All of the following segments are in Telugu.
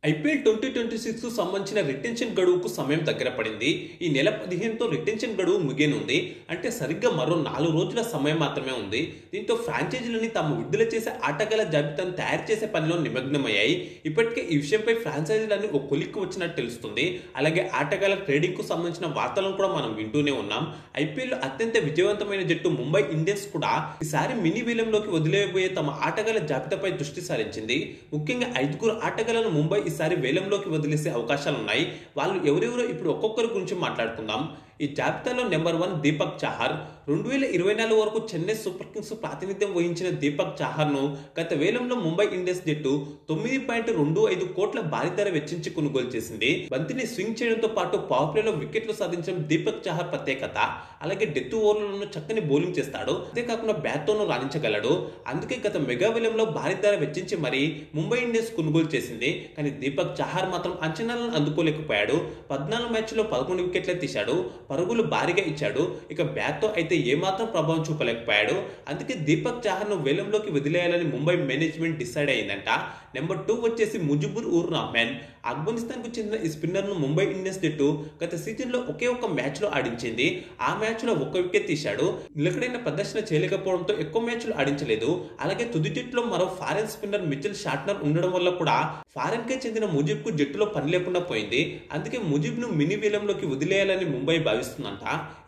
ఐపీఎల్ 2026 సంబంధించిన రిటెన్షన్ గడువుకు సమయం దగ్గర పడింది. ఈ నెల 15తో రిటెన్షన్ గడువు ముగియనుంది. అంటే సరిగ్గా మరో 4 రోజుల సమయం మాత్రమే ఉంది. దీంతో ఫ్రాంచైజీలని తాము విడుదల చేసే ఆటగాళ్ల జాబితాను తయారు చేసే పనిలో నిమగ్నమయ్యాయి. ఇప్పటికే ఈ విషయంపై ఫ్రాంచైజీలన్నీ ఓ కొలిక్కి వచ్చినట్టు తెలుస్తుంది. అలాగే ఆటగాళ్ల ట్రేడింగ్ కు సంబంధించిన వార్తలను కూడా మనం వింటూనే ఉన్నాం. ఐపీఎల్ అత్యంత విజయవంతమైన జట్టు ముంబై ఇండియన్స్ కూడా ఈసారి మినీ వేలంలోకి వదిలేయబోయే తమ ఆటగాళ్ల జాబితాపై దృష్టి సారించింది. ముఖ్యంగా 5 ఆటగాళ్లను ముంబై ఈసారి వేలంలోకి వదిలేసే అవకాశాలున్నాయి. వాళ్ళు ఎవరెవరో ఇప్పుడు ఒక్కొక్కరి గురించి మాట్లాడుకుందాం. ఈ జాబితాలో నెంబర్ 1 దీపక్ చాహర్. 2024 వరకు చెన్నై సూపర్ కింగ్స్ ప్రాతినిధ్యం వహించిన దీపక్ చాహర్ను గత వేలంలో ముంబై ఇండియన్స్ జట్టు 9.25 కోట్ల భారీ ధర వెచ్చించి కొనుగోలు చేసింది. బంతిని స్వింగ్ చేయడంతో పాటు పవర్ ప్లేలో వికెట్లు సాధించడం దీపక్ చాహర్ ప్రత్యేకత. అలాగే డెత్ ఓవర్లలో చక్కని బౌలింగ్ చేస్తాడు. అంతేకాకుండా బ్యాట్ తోనూ రాణించగలడు. అందుకే గత మెగా వేలంలో భారీ ధర వెచ్చించి మరీ ముంబై ఇండియన్స్ కొనుగోలు చేసింది. కానీ దీపక్ చాహర్ మాత్రం అంచనాలను అందుకోలేకపోయాడు. 14 మ్యాచ్ల్లో 11 వికెట్లే తీశాడు. పరుగులు భారీగా ఇచ్చాడు. ఇక బ్యాట్ తో అయితే ఏమాత్రం ప్రభావం చూపలేకపోయాడు. అందుకే దీపక్ చాహర్ ను వేలంలోకి వదిలేయాలని ముంబై మేనేజ్మెంట్ డిసైడ్ అయిందంట. నెంబర్ 2 వచ్చేసి ముజిబుర్ ఉర్ రహమాన్. ఆఫ్ఘనిస్తాన్ కు చెందిన ఈ స్పిన్నర్ ను ముంబై ఇండియన్స్ జట్టు గత సీజన్ లో ఒకే ఒక్క మ్యాచ్ లో ఆడించింది. ఆ మ్యాచ్ లో 1 వికెట్ తీశాడు. నిలకడైన ప్రదర్శన చేయలేకపోవడంతో ఎక్కువ మ్యాచ్లు ఆడించలేదు. అలాగే తుది జట్టులో మరో ఫారెన్ స్పిన్నర్ మిచెల్ షార్ట్నర్ ఉండడం వల్ల కూడా ఫారెన్ కే చెందిన ముజిబ్ కు జట్టులో పని లేకుండా పోయింది. అందుకే ముజిబ్ ను మినీ వేలంలోకి వదిలేయాలని ముంబై భావిస్తుందంట.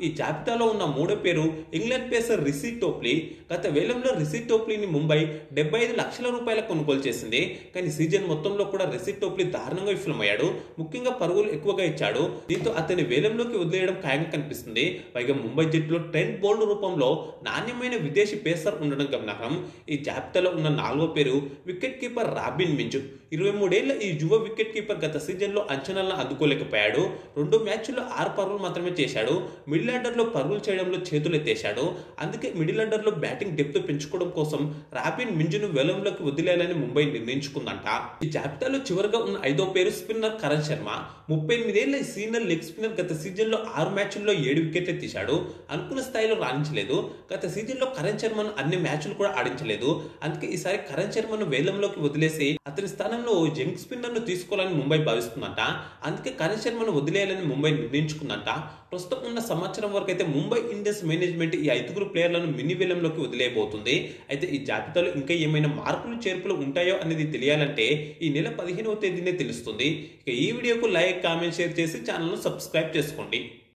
ఈ జాబితాలో ఉన్న 3వ పేరు ఇంగ్లాండ్ పేసర్ రిషి టోప్లీ. గత వేలంలో రిషి టోప్లీని ముంబై 75 లక్షల రూపాయల కొనుగోలు చేసింది. కానీ సీజన్ మొత్తంలో కూడా రిషి టోప్లీ దారుణంగా విఫలమయ్యాడు. ముఖ్యంగా పరుగులు ఎక్కువగా ఇచ్చాడు. దీంతో అతని వేలంలోకి వదిలేయడం ఖాయంగా కనిపిస్తుంది. పైగా ముంబై జట్టులో ట్రెంట్ బౌల్ట్ రూపంలో నాణ్యమైన విదేశీ పేసర్ ఉండడం గమనార్హం. ఈ జాబితాలో ఉన్న 4వ పేరు వికెట్ కీపర్ రాబిన్ మింజ్. 23 ఏళ్ల ఈ యువ వికెట్ కీపర్ గత సీజన్ లో అంచనాలను అందుకోలేకపోయాడు. 2 మ్యాచ్ల్లో 6 పరుగులు మాత్రమే చేశాడు. మిడిల్ ఆర్డర్ లో పరుగులు చేయడంలో చేతులెత్తేశాడు. అందుకే మిడిల్ ఆర్డర్ లో బ్యాటింగ్ డెప్త్ పెంచుకోవడం కోసం రాబిన్ మింజును వేలంలోకి వదిలేయాలని ముంబై నిర్ణయించుకుందంట. ఈ జాబితాలో చివరిగా ఉన్న 5వ పేరు స్పిన్నర్ కరణ్ శర్మ. 38 ఏళ్ల సీనియర్ లెగ్ స్పిన్నర్ గత సీజన్ లో 6 మ్యాచ్ల్లో 7 వికెట్లు తీశాడు. అనుకున్న స్థాయిలో రాణించలేదు. గత సీజన్ లో కరణ్ శర్మను అన్ని మ్యాచ్లు కూడా ఆడించలేదు. అందుకే ఈసారి కరణ్ శర్మను వేలంలోకి వదిలేసి అతని స్థానంలో యంగ్ స్పిన్నర్ ను తీసుకోవాలని ముంబై భావిస్తుందంట. అందుకే కరణ్ శర్మను వదిలేయాలని ముంబై నిర్ణయించుకుందంట. ప్రస్తుతం ఉన్న సమాచారం వరకు అయితే ముంబై ఇండియన్స్ మేనేజ్మెంట్ ఈ 5 ప్లేయర్లను మినీ వేలంలోకి వదిలేయబోతుంది. అయితే ఈ జాబితాలో ఇంకా ఏమైనా మార్పులు చేర్పులు ఉంటాయో అనేది తెలియాలంటే ఈ నెల 15వ తేదీనే తెలుస్తుంది. ఇక ఈ వీడియోకు లైక్, కామెంట్, షేర్ చేసి ఛానల్ ను సబ్స్క్రైబ్ చేసుకోండి.